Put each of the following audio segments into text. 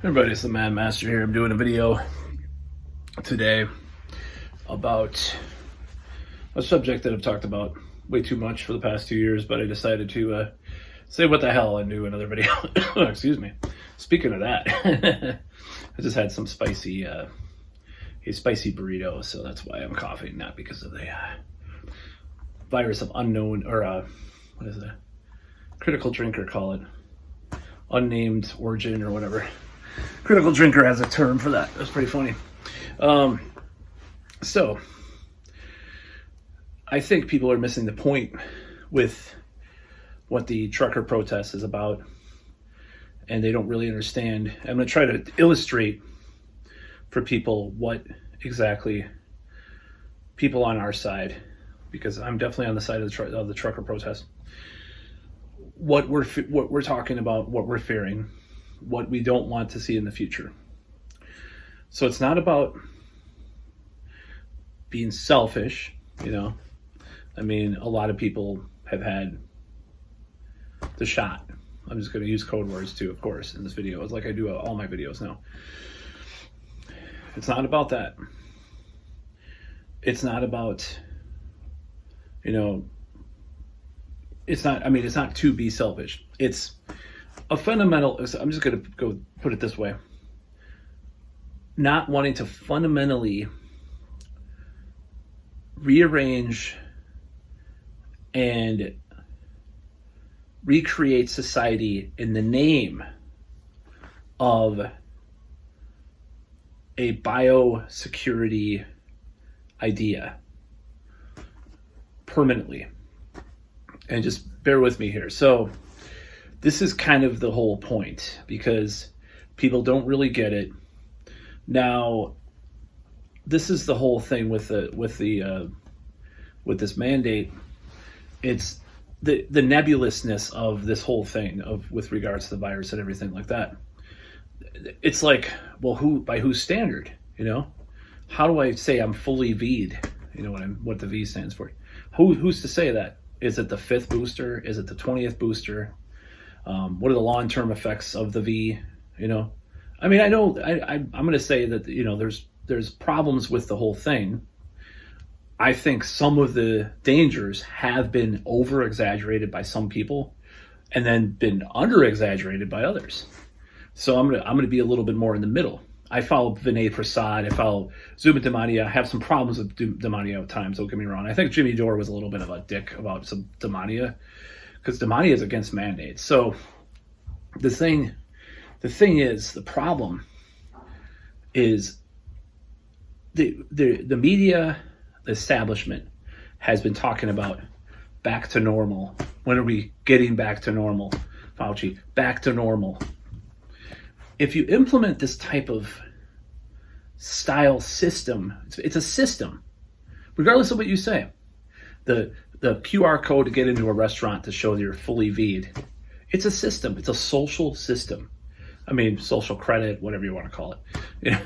Everybody, it's the Mad Master here. I'm doing a video today about a subject that I've talked about way too much for the past 2 years, but I decided to say what the hell and do another video. Excuse me. Speaking of that, I just had some spicy burrito, so that's why I'm coughing, not because of the virus of unknown, or what is it? Critical drinker, call it. Unnamed origin or whatever. Critical drinker has a term for that. That's pretty funny. So I think people are missing the point with what the trucker protest is about, and they don't really understand. I'm going to try to illustrate for people what exactly people on our side, because I'm definitely on the side of the trucker protest, what we're talking about, what we're fearing, what we don't want to see in the future. So it's not about being selfish, I mean, a lot of people have had the shot. I'm just going to use code words too, of course, in this video. It's like I do all my videos now. It's not about that. It's not about, it's not to be selfish. It's a fundamental, I'm just going to go put it this way. Not wanting to fundamentally rearrange and recreate society in the name of a biosecurity idea permanently. And just bear with me here. So this is kind of the whole point, because people don't really get it. Now, this is the whole thing with this mandate. It's the nebulousness of this whole thing with regards to the virus and everything like that. It's like, well, by whose standard? How do I say I'm fully V'd? What the V stands for. Who's to say that? Is it the 5th booster? Is it the 20th booster? What are the long-term effects of the V? I mean, I know I'm going to say that there's problems with the whole thing. I think some of the dangers have been over-exaggerated by some people, and then been under-exaggerated by others. So I'm gonna be a little bit more in the middle. I follow Vinay Prasad. I follow Zubin Damania. I have some problems with Damania at times. Don't get me wrong. I think Jimmy Dore was a little bit of a dick about some Damania, because Damania is against mandates. So the thing is, the problem is the media, the establishment has been talking about back to normal. When are we getting back to normal? Fauci, back to normal. If you implement this type of style system, it's a system, regardless of what you say. The QR code to get into a restaurant to show that you're fully V'd, it's a system. It's a social system. I mean, social credit, whatever you want to call it.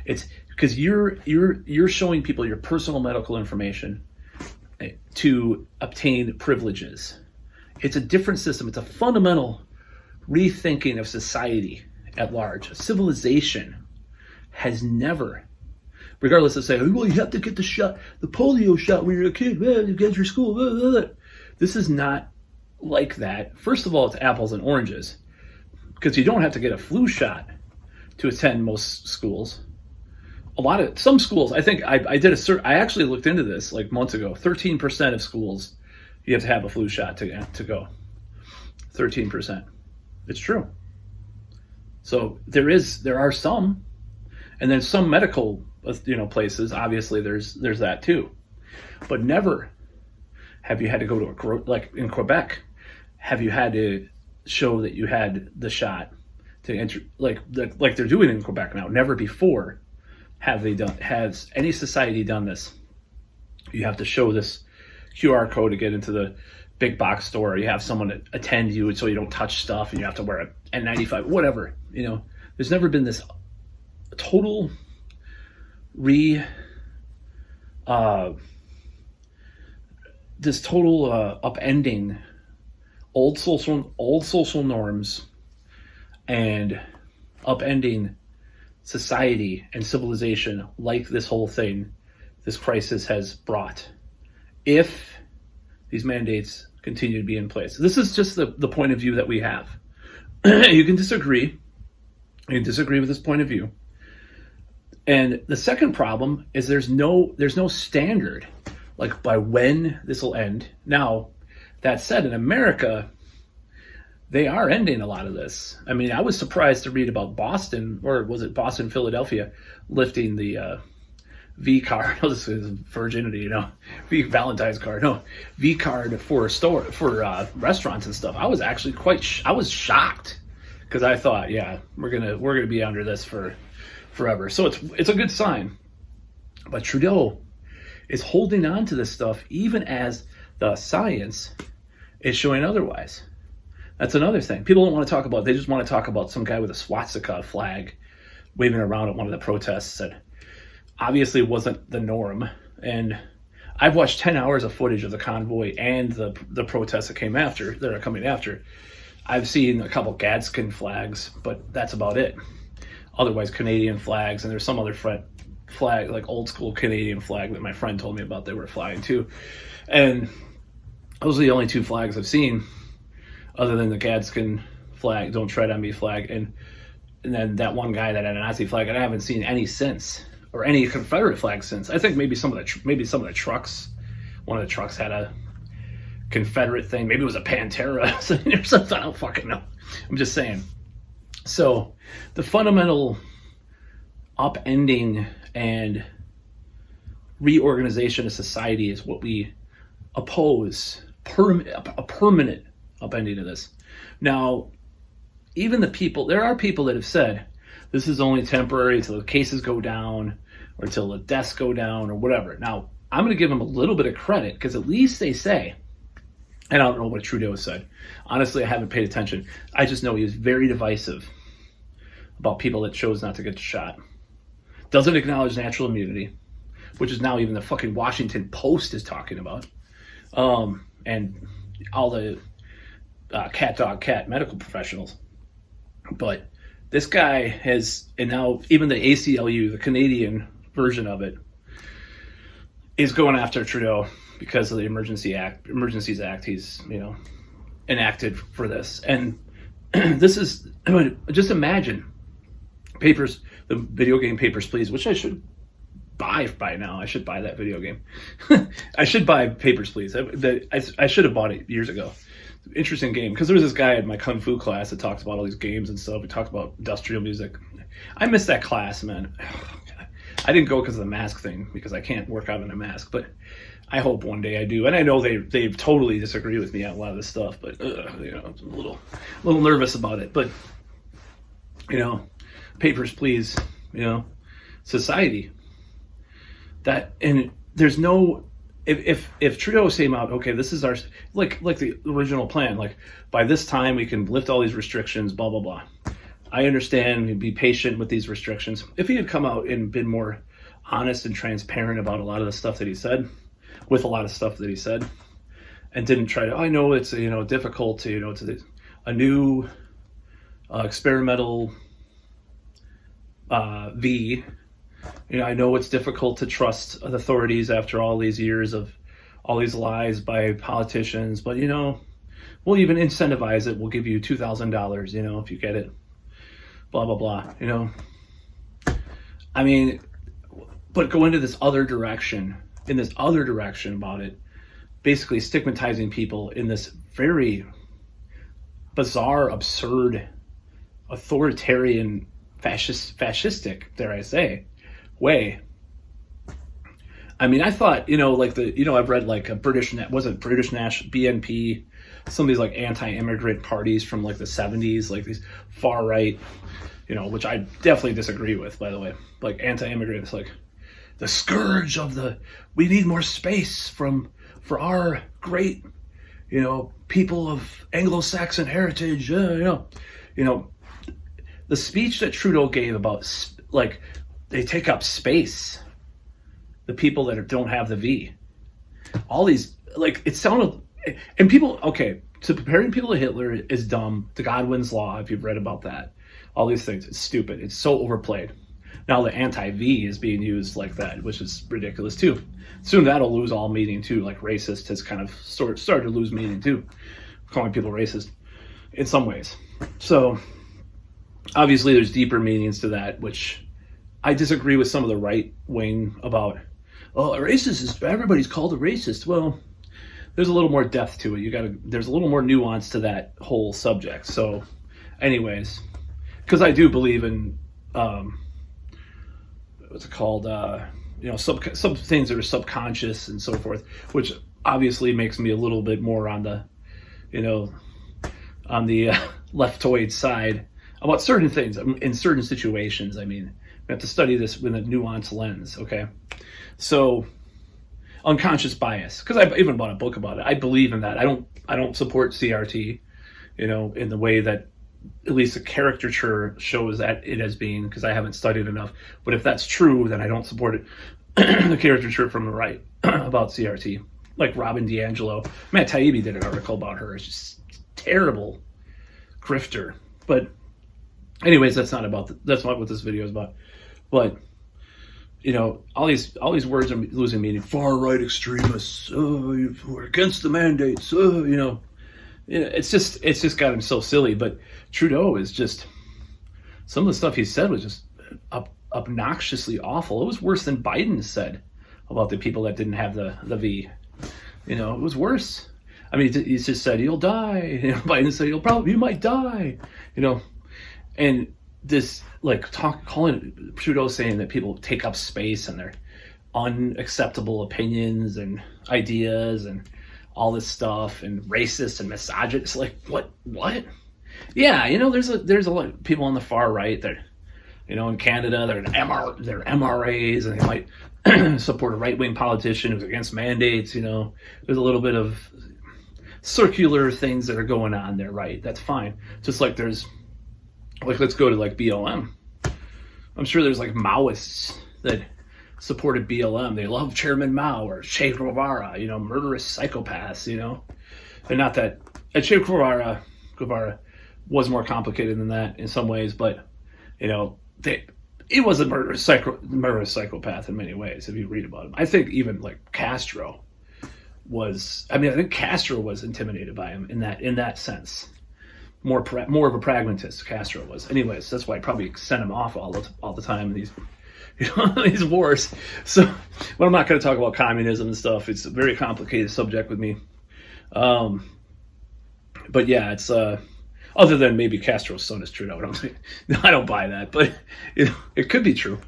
It's because you're showing people your personal medical information to obtain privileges. It's a different system. It's a fundamental rethinking of society at large. Civilization has never, regardless of saying, well, you have to get the shot, the polio shot when you're a kid, you get your school. Blah, blah, blah. This is not like that. First of all, it's apples and oranges, because you don't have to get a flu shot to attend most schools. Some schools, I think I actually looked into this like months ago. 13% of schools, you have to have a flu shot to go. 13%. It's true. So there are some, and then some medical, places. Obviously, there's that too. But never have you had to go to like in Quebec, have you had to show that you had the shot to enter, like they're doing in Quebec now. Never before has any society done this. You have to show this QR code to get into the big box store. You have someone attend you so you don't touch stuff, and you have to wear an N95, whatever. There's never been this total upending old social norms and upending society and civilization like this whole thing, this crisis has brought, if these mandates continue to be in place. This is just the point of view that we have. You can disagree. You can disagree with this point of view. And the second problem is there's no standard like by when this will end. Now, that said, in America, they are ending a lot of this. I mean, I was surprised to read about Boston, or was it Boston, Philadelphia, lifting the V card. This is virginity, Valentine's card. No, V card for restaurants and stuff. I was actually I was shocked because I thought, yeah, we're gonna be under this for forever. So it's a good sign. But Trudeau is holding on to this stuff even as the science is showing otherwise. That's another thing. People don't want to talk about, they just want to talk about some guy with a swastika flag waving around at one of the protests that obviously wasn't the norm. And I've watched 10 hours of footage of the convoy and the protests that are coming after. I've seen a couple Gadsden flags, but that's about it. Otherwise, Canadian flags, and there's some other flag, like old school Canadian flag that my friend told me about they were flying too. And those are the only two flags I've seen, other than the Gadsden flag, don't tread on me flag, and then that one guy that had a Nazi flag, and I haven't seen any since, or any Confederate flag since. I think maybe some of the trucks, one of the trucks had a Confederate thing. Maybe it was a Pantera or something. I don't fucking know. I'm just saying. So the fundamental upending and reorganization of society is what we oppose. A permanent upending of this. Now, even there are people that have said this is only temporary until the cases go down or until the deaths go down or whatever. Now, I'm going to give them a little bit of credit because at least they say, and I don't know what Trudeau said. Honestly, I haven't paid attention. I just know he was very divisive about people that chose not to get the shot. Doesn't acknowledge natural immunity, which is now even the fucking Washington Post is talking about. And all the cat, dog, cat medical professionals. But this guy has, and now even the ACLU, the Canadian version of it, is going after Trudeau because of the Emergencies Act he's, enacted for this. And this is, just imagine the video game Papers, Please, which I should buy by now. I should buy that video game. I should buy Papers, Please. I should have bought it years ago. Interesting game, because there was this guy in my Kung Fu class that talks about all these games and stuff. We talked about industrial music. I missed that class, man. I didn't go because of the mask thing, because I can't work out in a mask, but I hope one day I do. And I know they totally disagree with me on a lot of this stuff, but I'm a little nervous about it. But Papers, Please, society. That, and there's no, if Trudeau came out, okay, this is our, like the original plan, like by this time we can lift all these restrictions, blah, blah, blah. I understand and be patient with these restrictions. If he had come out and been more honest and transparent about a lot of the stuff that he said, and didn't try to, I know it's, difficult to, a new experimental V, I know it's difficult to trust authorities after all these years of all these lies by politicians, but we'll even incentivize it. We'll give you $2,000, if you get it, blah, blah, blah, I mean, but go into this other direction about it, basically stigmatizing people in this very bizarre, absurd, authoritarian, fascistic, dare I say, way. I mean, I thought, I've read like a British National, BNP, some of these like anti-immigrant parties from like the 70s, like these far right, which I definitely disagree with, by the way, like anti-immigrants, like the scourge of we need more space for our great, people of Anglo-Saxon heritage, the speech that Trudeau gave about like, they take up space, the people that don't have the V. All these, like, it sounded, and people, okay, so comparing people to Hitler is dumb, to Godwin's Law, if you've read about that. all these things. It's stupid. It's so overplayed. Now the anti-V is being used like that, which is ridiculous too. Soon that'll lose all meaning too. Like racist has kind of started to lose meaning too, calling people racist in some ways. So obviously there's deeper meanings to that, which I disagree with some of the right wing about. Oh, a racist is, everybody's called a racist. Well, there's a little more depth to it. There's a little more nuance to that whole subject. So anyways, because I do believe in what's it called, some things that are subconscious and so forth, which obviously makes me a little bit more on the leftoid side about certain things in certain situations. I mean, we have to study this with a nuanced lens. Okay, so unconscious bias, because I even bought a book about it. I believe in that. I don't support CRT, in the way that at least the caricature shows that it as being, because I haven't studied enough. But if that's true, then I don't support it. The caricature from the right about CRT, like Robin DiAngelo. Matt Taibbi did an article about her. It's just terrible grifter. But anyways, that's not what this video is about. But all these words are losing meaning. Far right extremists who are against the mandates. It's just got him so silly. But Trudeau is just, some of the stuff he said was just obnoxiously awful. It was worse than Biden said about the people that didn't have the V. It was worse. I mean, he just said you'll die. Biden said you might die. And this calling Trudeau saying that people take up space and they're unacceptable opinions and ideas and all this stuff, and racist and misogynist. Like what? Yeah, there's a lot of people on the far right that, in Canada, they're MRAs, and they might support a right-wing politician who's against mandates. There's a little bit of circular things that are going on there, right? That's fine. Just like there's, let's go to BLM. I'm sure there's Maoists that supported BLM. They love Chairman Mao or Che Guevara, murderous psychopaths, And not that Che Guevara was more complicated than that in some ways, but he was a murderous psychopath in many ways if you read about him. I think even Castro was. I think Castro was intimidated by him in that sense. More of a pragmatist, Castro was. Anyways, that's why I probably sent him off all the time in these these wars. So, but I'm not going to talk about communism and stuff. It's a very complicated subject with me. But yeah, it's other than maybe Castro's son is Trudeau. I don't buy that, but it could be true.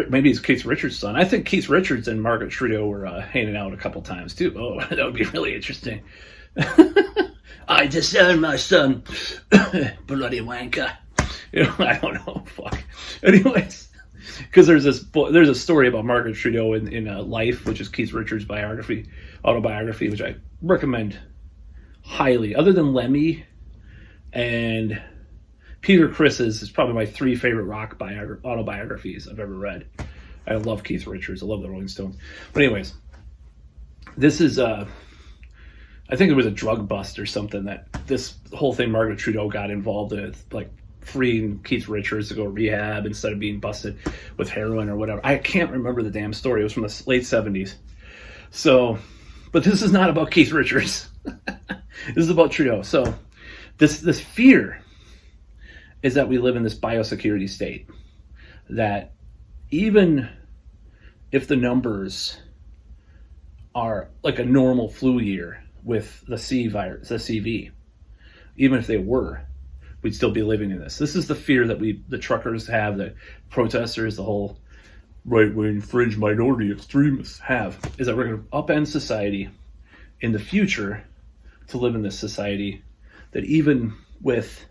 Maybe it's Keith Richards' son. I think Keith Richards and Margaret Trudeau were hanging out a couple times too. Oh, that would be really interesting. I disown my son, bloody wanker. I don't know. Fuck. Anyways, because there's a story about Margaret Trudeau in Life, which is Keith Richards' autobiography, which I recommend highly. Other than Lemmy and Peter Criss's, is probably my 3 favorite rock autobiographies I've ever read. I love Keith Richards. I love the Rolling Stones. But anyways, this is I think it was a drug bust or something that this whole thing Margaret Trudeau got involved with, freeing Keith Richards to go rehab instead of being busted with heroin or whatever. I can't remember the damn story. It was from the late 70s. So, but this is not about Keith Richards. This is about Trudeau. So this fear is that we live in this biosecurity state, that even if the numbers are like a normal flu year with the C virus, the CV, even if they were, we'd still be living in this. This is the fear that the truckers have, the protesters, the whole right-wing fringe minority extremists have, is that we're going to upend society in the future to live in this society that even with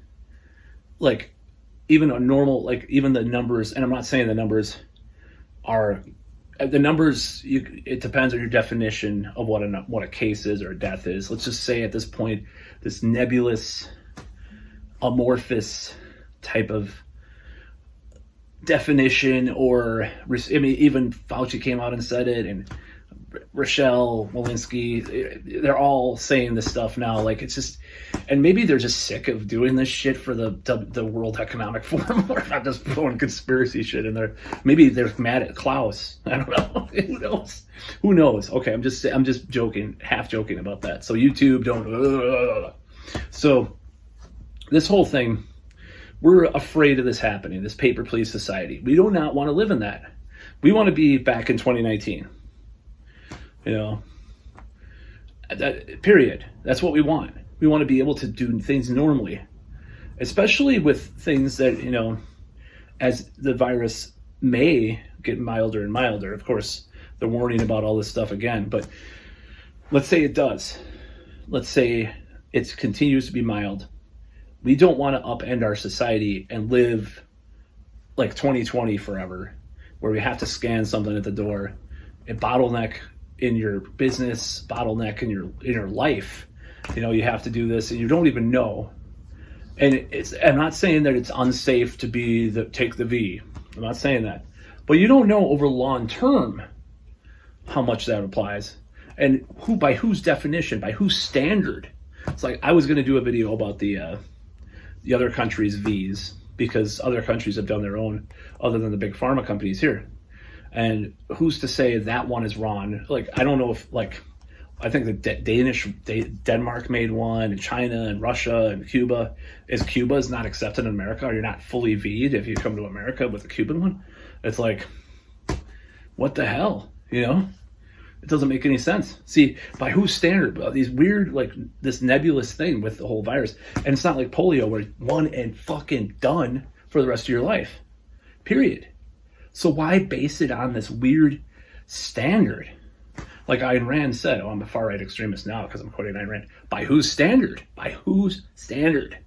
even a normal, even the numbers, and I'm not saying the numbers are, it depends on your definition of what a case is or a death is. Let's just say at this point, this nebulous, amorphous type of definition, or even Fauci came out and said it, and Rochelle Walensky, they're all saying this stuff now. Like, it's just, and maybe they're just sick of doing this shit for the World Economic Forum, or not just throwing conspiracy shit in there. Maybe they're mad at Klaus. I don't know. Who knows? Who knows? Okay, I'm just joking, half joking about that. So YouTube, don't. So this whole thing, we're afraid of this happening. This paper please society. We do not want to live in that. We want to be back in 2019. You know, period. That's what we want. We want to be able to do things normally, especially with things that, you know, as the virus may get milder and milder. Of course, they're warning about all this stuff again, but let's say it does. Let's say it continues to be mild. We don't want to upend our society and live like 2020 forever, where we have to scan something at the door, a bottleneck in your business, bottleneck in your life. You know, you have to do this and you don't even know. And I'm not saying that it's unsafe to take the V. I'm not saying that. But you don't know over long term how much that applies. And by whose definition, by whose standard. It's like, I was going to do a video about the other countries' Vs, because other countries have done their own, other than the big pharma companies here. And who's to say that one is wrong? Like, I don't know if, like, I think the Denmark made one, and China and Russia and Cuba. Cuba is not accepted in America, or you're not fully V'd if you come to America with a Cuban one. It's like, what the hell, you know? It doesn't make any sense. See, by whose standard? These weird, like, this nebulous thing with the whole virus. And it's not like polio where it's one and fucking done for the rest of your life. Period. So why base it on this weird standard? Like Ayn Rand said, I'm a far-right extremist now because I'm quoting Ayn Rand. By whose standard? By whose standard?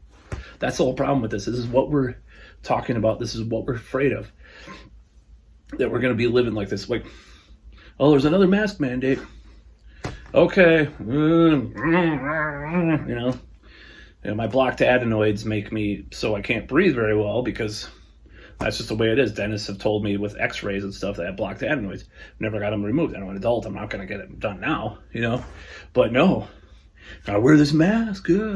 That's the whole problem with this. This is what we're talking about. This is what we're afraid of. That we're going to be living like this. Like, oh, there's another mask mandate. Okay. You know, my blocked adenoids make me so I can't breathe very well, because that's just the way it is. Dentists have told me with x-rays and stuff that I have blocked adenoids. Never got them removed. I'm an adult. I'm not going to get it done now, you know. But no, gotta wear this mask. Yeah.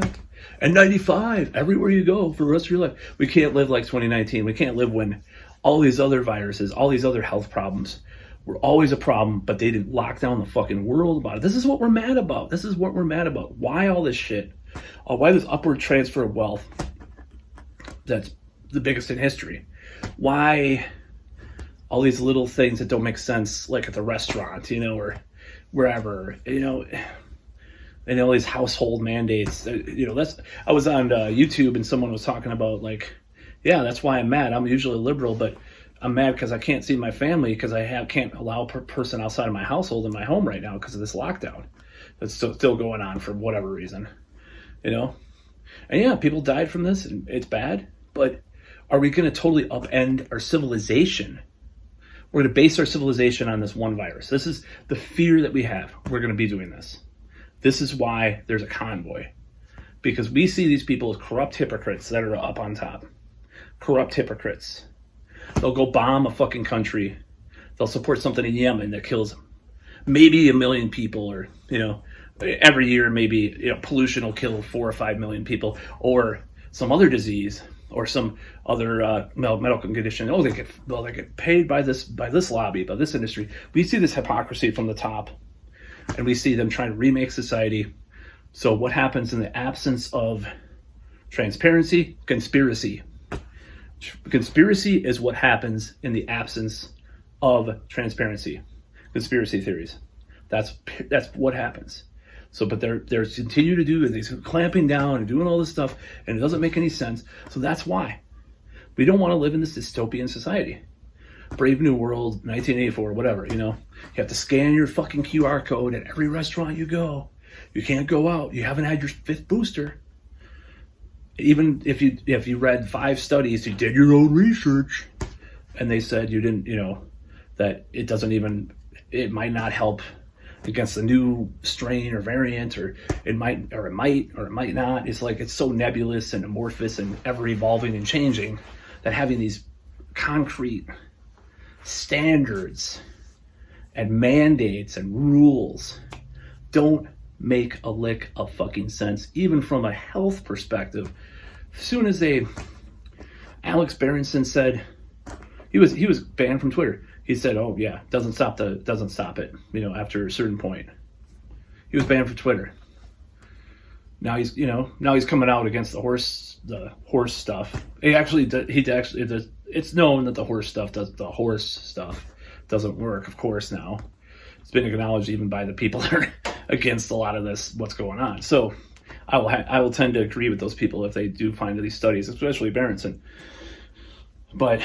N95 everywhere you go for the rest of your life. We can't live like 2019. We can't live when all these other viruses, all these other health problems were always a problem, but they didn't lock down the fucking world about it. This is what we're mad about. This is what we're mad about. Why all this shit? Why this upward transfer of wealth that's the biggest in history? Why all these little things that don't make sense, like at the restaurant, you know, or wherever, you know, and all these household mandates, you know, I was on YouTube and someone was talking about, like, yeah, that's why I'm mad. I'm usually liberal, but I'm mad because I can't see my family because I can't allow a person outside of my household in my home right now because of this lockdown that's still going on for whatever reason, you know? And yeah, people died from this and it's bad, but are we going to totally upend our civilization? We're going to base our civilization on this one virus. This is the fear that we have. We're going to be doing this. This is why there's a convoy, because we see these people as corrupt hypocrites that are up on top. Corrupt hypocrites. They'll go bomb a fucking country. They'll support something in Yemen that kills maybe 1 million people, or, you know, every year maybe, you know, pollution will kill 4 or 5 million people, or some other disease, or some other medical condition. Oh, they get paid by this lobby, by this industry. We see this hypocrisy from the top, and we see them trying to remake society. So what happens in the absence of transparency? Conspiracy. Conspiracy is what happens in the absence of transparency. Conspiracy theories. That's what happens. So, but they're continue to do these, clamping down and doing all this stuff, and it doesn't make any sense. So that's why we don't want to live in this dystopian society. Brave New World, 1984, whatever. You know, you have to scan your fucking QR code at every restaurant you go. You can't go out. You haven't had your 5th booster. Even if you read 5 studies, you did your own research, and they said you didn't, you know, that it might not help against the new strain or variant, or it might not. It's like, it's so nebulous and amorphous and ever evolving and changing that having these concrete standards and mandates and rules don't make a lick of fucking sense, even from a health perspective. As soon as Alex Berenson said he was banned from Twitter. He said, "Oh yeah, doesn't stop it." After a certain point, he was banned from Twitter. Now he's coming out against the horse stuff. It's known that the horse stuff doesn't work. Of course, now it's been acknowledged even by the people that are against a lot of this, what's going on. So I will tend to agree with those people if they do find these studies, especially Berenson. But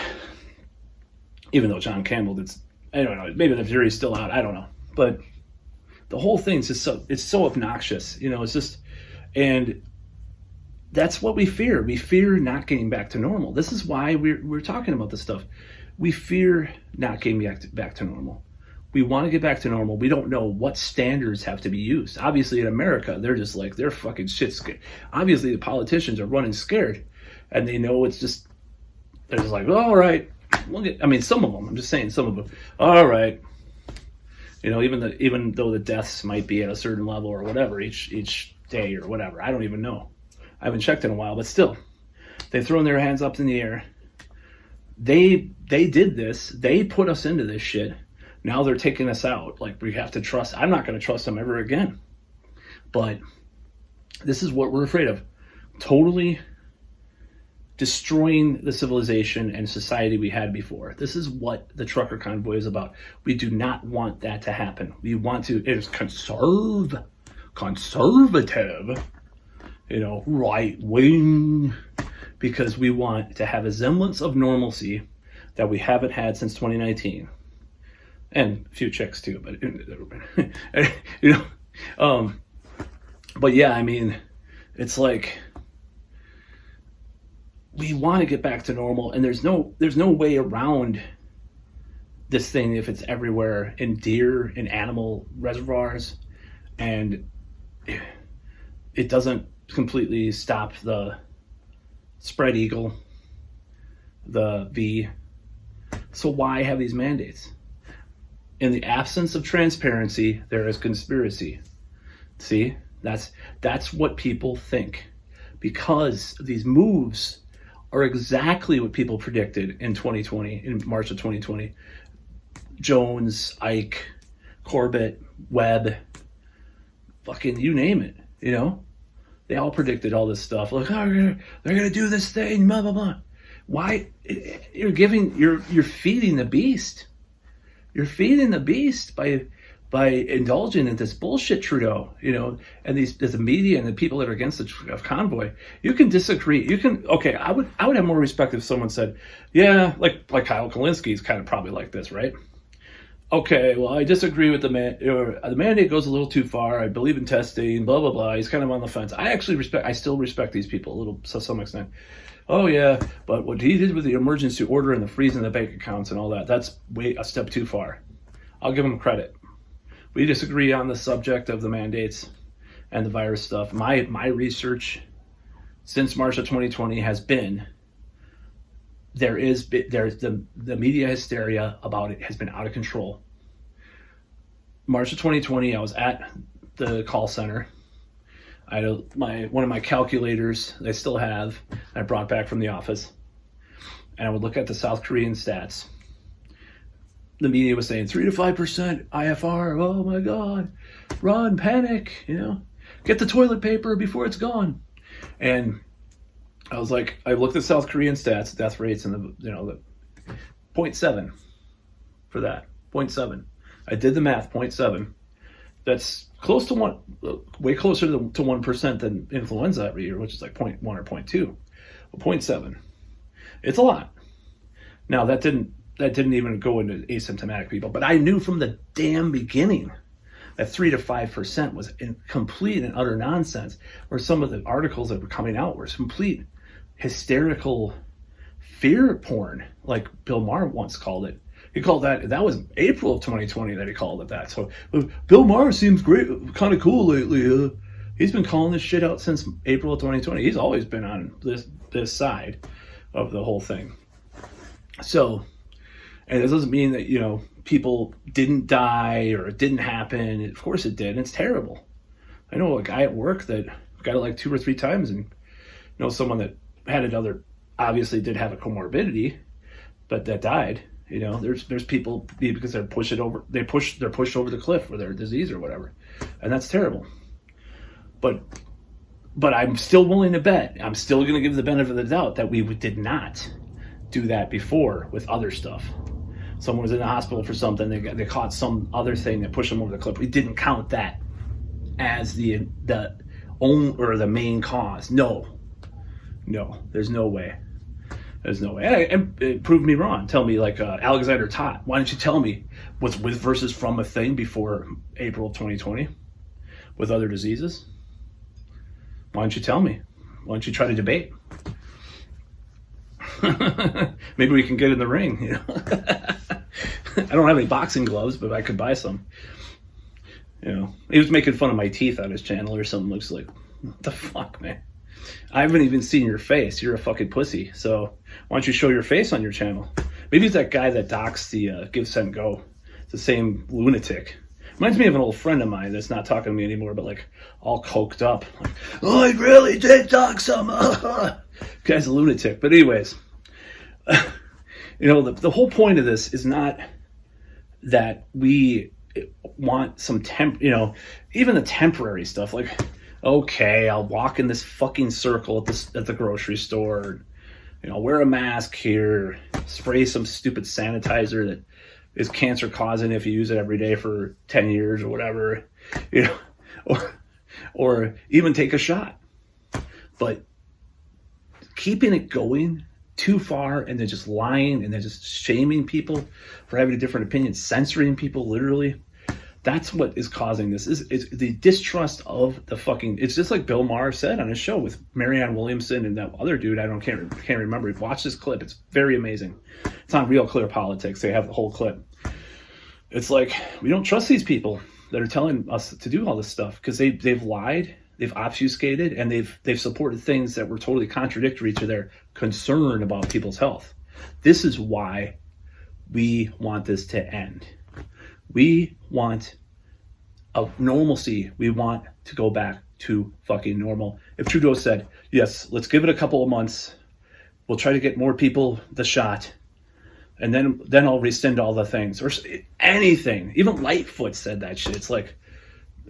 even though John Campbell I don't know, maybe the jury's still out, I don't know. But the whole thing's just so obnoxious, it's just, and that's what we fear. We fear not getting back to normal. This is why we're talking about this stuff. We fear not getting back to normal. We want to get back to normal. We don't know what standards have to be used. Obviously, in America, they're just like, they're fucking shit scared. Obviously, the politicians are running scared, and they know it's just, they're just like, all right, some of them, I'm just saying, some of them, all right. Even though the deaths might be at a certain level or whatever, each day or whatever, I don't even know. I haven't checked in a while, but still, they've thrown their hands up in the air. They did this. They put us into this shit. Now they're taking us out. Like, we have to trust. I'm not going to trust them ever again. But this is what we're afraid of. Totally destroying the civilization and society we had before. This is what the trucker convoy is about. We do not want that to happen. We want to, it is conservative, right wing, because we want to have a semblance of normalcy that we haven't had since 2019. And a few chicks too, but but yeah, it's like, we want to get back to normal, and there's no way around this thing if it's everywhere in deer, in animal reservoirs, and it doesn't completely stop the spread eagle, the V. So why have these mandates? In the absence of transparency, there is conspiracy. See, that's what people think, because these moves are exactly what people predicted in 2020, in March of 2020. Jones, Ike, Corbett, Webb, fucking you name it, They all predicted all this stuff. Like, they're gonna do this thing, blah blah blah. Why? You're feeding the beast. You're feeding the beast by indulging in this bullshit, Trudeau, and the media and the people that are against the convoy. You can disagree. I would have more respect if someone said, yeah, like Kyle Kalinske is kind of probably like this, right? Okay, well, I disagree with the mandate goes a little too far. I believe in testing, blah, blah, blah. He's kind of on the fence. I still respect these people a little, to some extent. Oh yeah, but what he did with the emergency order and the freezing the bank accounts and all that, that's a step too far. I'll give him credit. We disagree on the subject of the mandates and the virus stuff. My research since March of 2020 has been there's the media hysteria about it has been out of control. March of 2020, I was at the call center. I had one of my calculators that I still have, I brought back from the office, and I would look at the South Korean stats. The media was saying 3 to 5% IFR. Oh my God, run, panic, get the toilet paper before it's gone. And I was like, I looked at South Korean stats, death rates, and the 0.7 for that, 0.7. I did the math, 0.7. That's close to one, way closer to 1% than influenza every year, which is like 0.1 or 0.2. But 0.7, it's a lot. Now that didn't even go into asymptomatic people, but I knew from the damn beginning that 3 to 5% was in complete and utter nonsense. Or some of the articles that were coming out were complete hysterical fear porn, like Bill Maher once called it. He called that was April of 2020 that he called it that. So Bill Maher seems great, kind of cool lately. He's been calling this shit out since April of 2020. He's always been on this side of the whole thing. So, And it doesn't mean that, people didn't die or it didn't happen. Of course it did. It's terrible. I know a guy at work that got it like 2 or 3 times, and someone that had another, obviously did have a comorbidity, but that died. There's people, because they're pushed over the cliff with their disease or whatever, and that's terrible. But I'm still willing to bet, I'm still going to give the benefit of the doubt that we did not do that before with other stuff. Someone was in the hospital for something, they caught some other thing that pushed them over the cliff. We didn't count that as the main cause. No, there's no way. There's no way. And it proved me wrong. Tell me, like Alexander Todd, why didn't you tell me what's with versus from a thing before April 2020 with other diseases? Why don't you tell me? Why don't you try to debate? Maybe we can get in the ring. I don't have any boxing gloves, but I could buy some. He was making fun of my teeth on his channel or something. Looks like, what the fuck, man? I haven't even seen your face. You're a fucking pussy. So why don't you show your face on your channel? Maybe it's that guy that docs the Give, Send, Go. It's the same lunatic. Reminds me of an old friend of mine that's not talking to me anymore, but like all coked up. Like, oh, I really did doc some. Guy's a lunatic. But anyways, the whole point of this is not that we want some even the temporary stuff. Like, okay, I'll walk in this fucking circle at the grocery store, wear a mask here, spray some stupid sanitizer that is cancer causing if you use it every day for 10 years or whatever, or even take a shot. But keeping it going too far and then just lying and then just shaming people for having a different opinion, censoring people literally, that's what is causing this. Is the distrust of the fucking. It's just like Bill Maher said on his show with Marianne Williamson and that other dude. Can't remember. Watch this clip. It's very amazing. It's on Real Clear Politics. They have the whole clip. It's like, we don't trust these people that are telling us to do all this stuff because they've lied, they've obfuscated, and they've supported things that were totally contradictory to their concern about people's health. This is why we want this to end. We want a normalcy. We want to go back to fucking normal. If Trudeau said, yes, let's give it a couple of months, we'll try to get more people the shot, and then I'll rescind all the things, or anything. Even Lightfoot said that shit. It's like,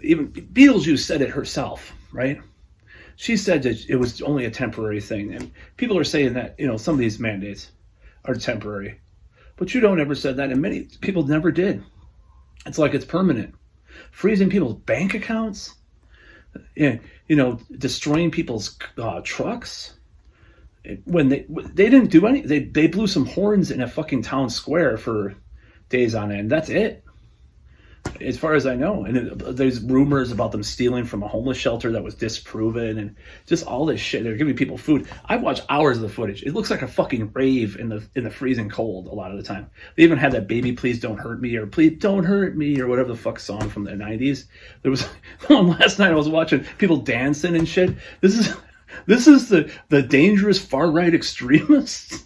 even Beetlejuice said it herself, right? She said that it was only a temporary thing, and people are saying that some of these mandates are temporary, but Trudeau never said that, and many people never did. It's like it's permanent. Freezing people's bank accounts, destroying people's trucks. When they didn't do any, they blew some horns in a fucking town square for days on end. That's it, as far as I know. And there's rumors about them stealing from a homeless shelter that was disproven, and just all this shit. They're giving people food. I've watched hours of the footage. It looks like a fucking rave in the freezing cold a lot of the time. They even had that "Baby Please Don't Hurt Me" or "Please Don't Hurt Me" or whatever the fuck song from the 90s. There was one last night I was watching, people dancing and shit. This is the dangerous far right extremists.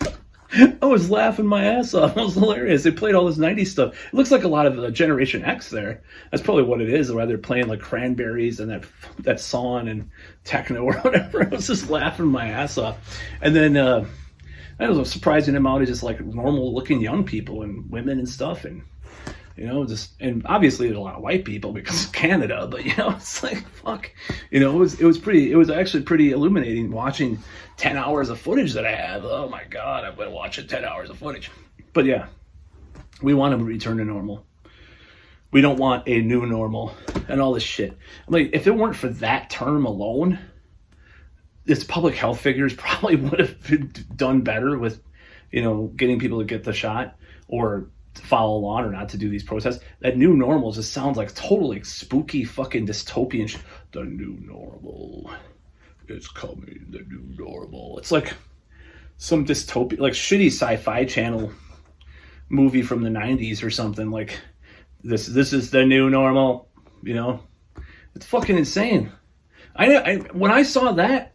I was laughing my ass off. It was hilarious. They played all this 90s stuff. It looks like a lot of Generation X there. That's probably what it is. Or they're playing like Cranberries and that song and techno or whatever. I was just laughing my ass off. And then I was surprising them out as just like normal looking young people and women and stuff. And and obviously there's a lot of white people because of Canada, but it's like, fuck, it was actually pretty illuminating watching 10 hours of footage that I have. Oh my God, I've been watching 10 hours of footage. But yeah, we want to return to normal. We don't want a new normal and all this shit. Like, if it weren't for that term alone, this public health figures probably would have done better with, getting people to get the shot or follow along or not to do these protests. That new normal just sounds like totally spooky fucking dystopian shit. The new normal is coming. The new normal. It's like some dystopia, like shitty sci-fi channel movie from the 90s or something. Like this is the new normal. It's fucking insane. When I saw that,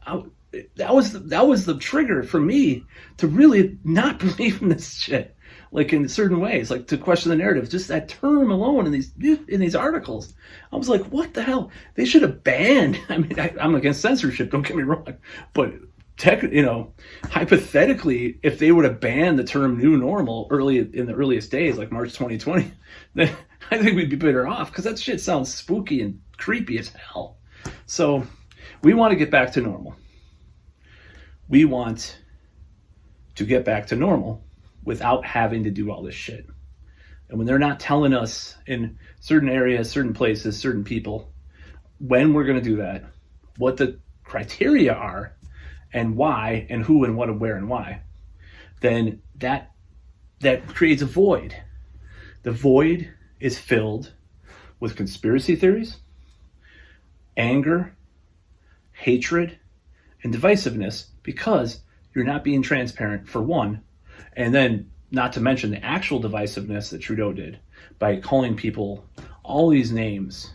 that was the trigger for me to really not believe in this shit. Like in certain ways, like to question the narrative. Just that term alone in these articles, I was like, what the hell? They should have banned. I mean, I'm against censorship. Don't get me wrong, but hypothetically, if they would have banned the term "new normal" in the earliest days, like March 2020, then I think we'd be better off because that shit sounds spooky and creepy as hell. So we want to get back to normal. We want to get back to normal without having to do all this shit. And when they're not telling us in certain areas, certain places, certain people, when we're going to do that, what the criteria are, and why, and who, and what, and where, and why, then that creates a void. The void is filled with conspiracy theories, anger, hatred, and divisiveness because you're not being transparent, for one, and then not to mention the actual divisiveness that Trudeau did by calling people all these names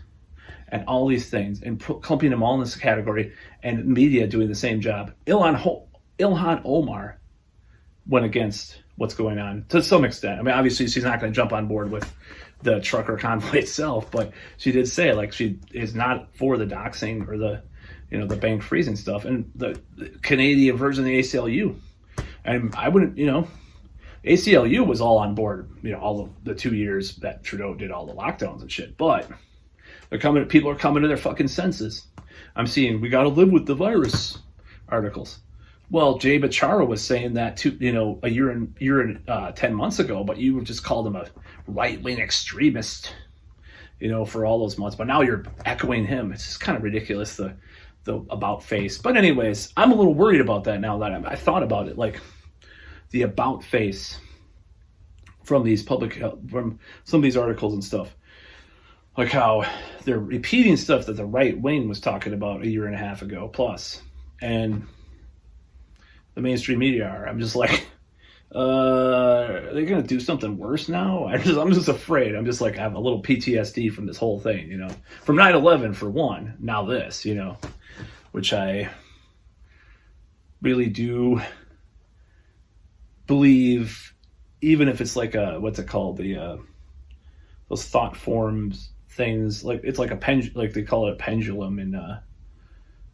and all these things and clumping them all in this category, and media doing the same job. Ilhan Omar went against what's going on to some extent. I mean, obviously she's not going to jump on board with the trucker convoy itself, but she did say like she is not for the doxing or the bank freezing stuff, and the Canadian version of the ACLU. And I wouldn't, ACLU was all on board, all of the 2 years that Trudeau did all the lockdowns and shit. But people are coming to their fucking senses. I'm seeing "we got to live with the virus" articles. Well, Jay Bachara was saying that too, a year and 10 months ago, but you just called him a right-wing extremist, for all those months. But now you're echoing him. It's just kind of ridiculous, the about face. But anyways, I'm a little worried about that now that I thought about it. Like the about face from these from some of these articles and stuff, like how they're repeating stuff that the right wing was talking about a year and a half ago plus, and the mainstream media are. I'm just like, are they gonna do something worse now? I'm just afraid. I'm just like, I have a little PTSD from this whole thing, from 9/11 for one. Now this, which I really do believe, even if it's like what's it called, those thought forms things, like it's like like they call it a pendulum in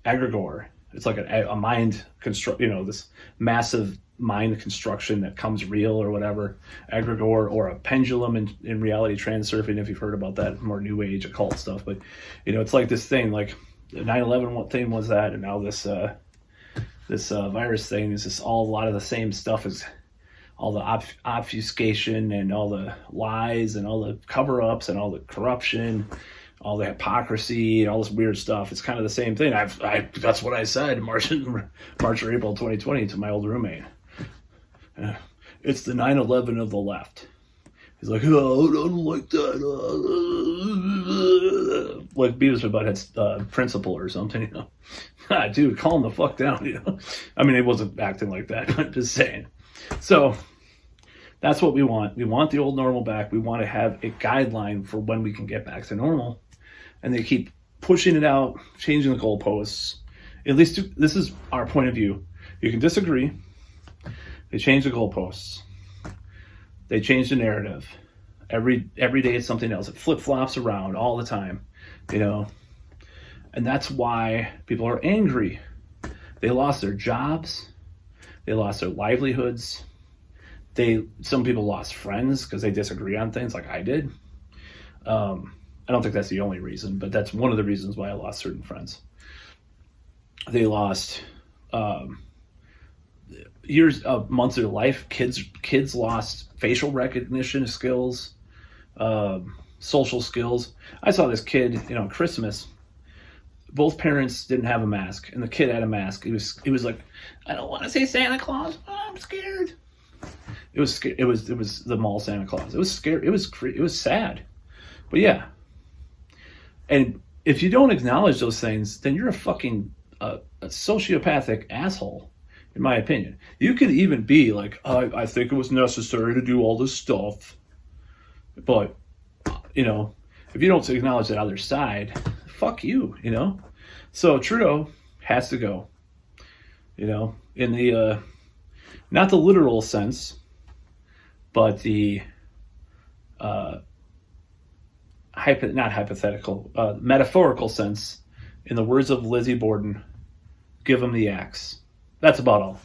egregore. It's like a mind construct, this massive mind construction that comes real or whatever, egregore, or a pendulum in reality transurfing, if you've heard about that, more new age occult stuff. But it's like this thing, like the 9/11 thing was that, and now this virus thing is just a lot of the same stuff as all the obfuscation and all the lies and all the cover-ups and all the corruption, all the hypocrisy and all this weird stuff. It's kind of the same thing. That's what I said March or April 2020 to my old roommate. It's the 9/11 of the left. He's like, oh, I don't like that. Like Beavis and Butthead's principal or something, Dude, calm the fuck down, I mean, it wasn't acting like that, but I'm just saying. So that's what we want. We want the old normal back. We want to have a guideline for when we can get back to normal. And they keep pushing it out, changing the goalposts. At least this is our point of view. You can disagree. They change the goalposts. They change the narrative. Every day it's something else. It flip-flops around all the time, And that's why people are angry. They lost their jobs. They lost their livelihoods. Some people lost friends because they disagree on things, like I did. I don't think that's the only reason, but that's one of the reasons why I lost certain friends. They lost months of their life. Kids lost facial recognition skills, social skills. I saw this kid, Christmas. Both parents didn't have a mask, and the kid had a mask. He was like, I don't want to say Santa Claus. I'm scared. It was the mall Santa Claus. It was scary. It was sad, but yeah. And if you don't acknowledge those things, then you're a fucking a sociopathic asshole, in my opinion. You could even be like, I think it was necessary to do all this stuff, but if you don't acknowledge that other side, fuck you, So Trudeau has to go. in the not the literal sense, but the not hypothetical, metaphorical sense. In the words of Lizzie Borden, give him the axe. That's about all.